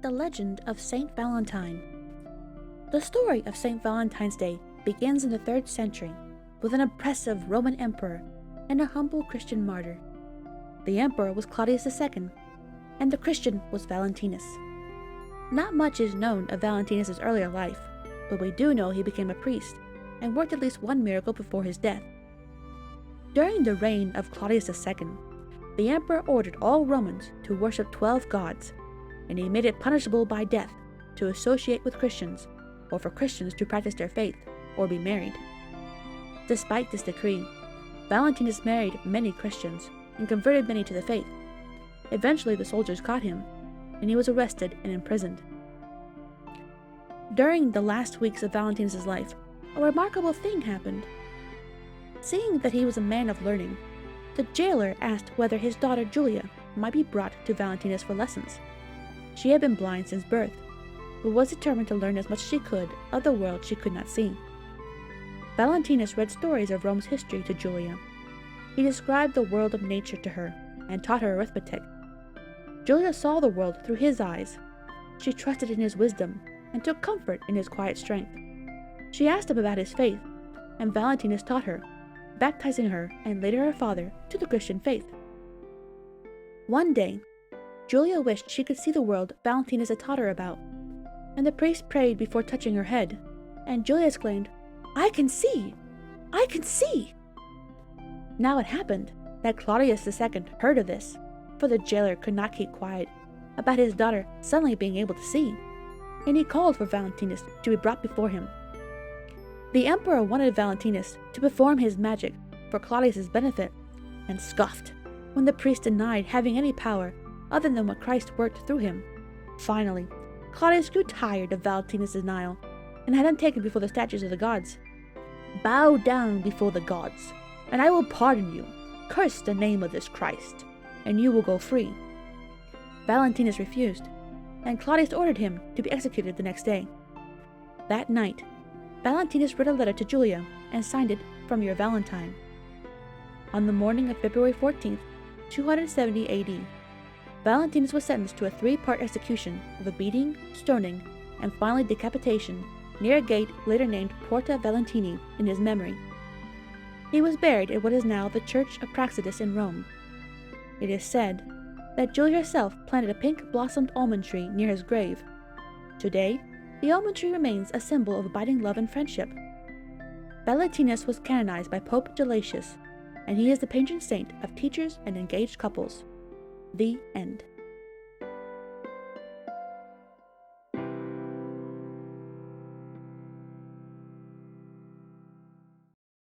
The Legend of St Valentine. The story of St Valentine's Day begins in the 3rd century with an oppressive Roman emperor and a humble Christian martyr. The emperor was Claudius II, and the Christian was Valentinus. Not much is known of Valentinus' earlier life, but we do know he became a priest and worked at least one miracle before his death. During the reign of Claudius II, the emperor ordered all Romans to worship 12 gods, and he made it punishable by death to associate with Christians, or for Christians to practice their faith or be married. Despite this decree, Valentinus married many Christians and converted many to the faith. Eventually the soldiers caught him, and he was arrested and imprisoned. During the last weeks of Valentinus' life, a remarkable thing happened. Seeing that he was a man of learning, the jailer asked whether his daughter Julia might be brought to Valentinus for lessons. She had been blind since birth, but was determined to learn as much as she could of the world she could not see. Valentinus read stories of Rome's history to Julia. He described the world of nature to her and taught her arithmetic. Julia saw the world through his eyes. She trusted in his wisdom and took comfort in his quiet strength. She asked him about his faith, and Valentinus taught her, baptizing her and later her father to the Christian faith. One day, Julia wished she could see the world Valentinus had taught her about, and the priest prayed before touching her head, and Julia exclaimed, "I can see! I can see!" Now it happened that Claudius II heard of this, for the jailer could not keep quiet about his daughter suddenly being able to see, and he called for Valentinus to be brought before him. The emperor wanted Valentinus to perform his magic for Claudius's benefit, and scoffed when the priest denied having any power other than what Christ worked through him. Finally, Claudius grew tired of Valentinus' denial and had him taken before the statues of the gods. "Bow down before the gods, and I will pardon you. Curse the name of this Christ, and you will go free." Valentinus refused, and Claudius ordered him to be executed the next day. That night, Valentinus wrote a letter to Julia and signed it, "From your Valentine." On the morning of February 14th, 270 AD, Valentinus was sentenced to a 3-part execution of a beating, stoning, and finally decapitation near a gate later named Porta Valentini in his memory. He was buried at what is now the Church of Praxedis in Rome. It is said that Julia herself planted a pink-blossomed almond tree near his grave. Today, the almond tree remains a symbol of abiding love and friendship. Valentinus was canonized by Pope Gelasius, and he is the patron saint of teachers and engaged couples. The end.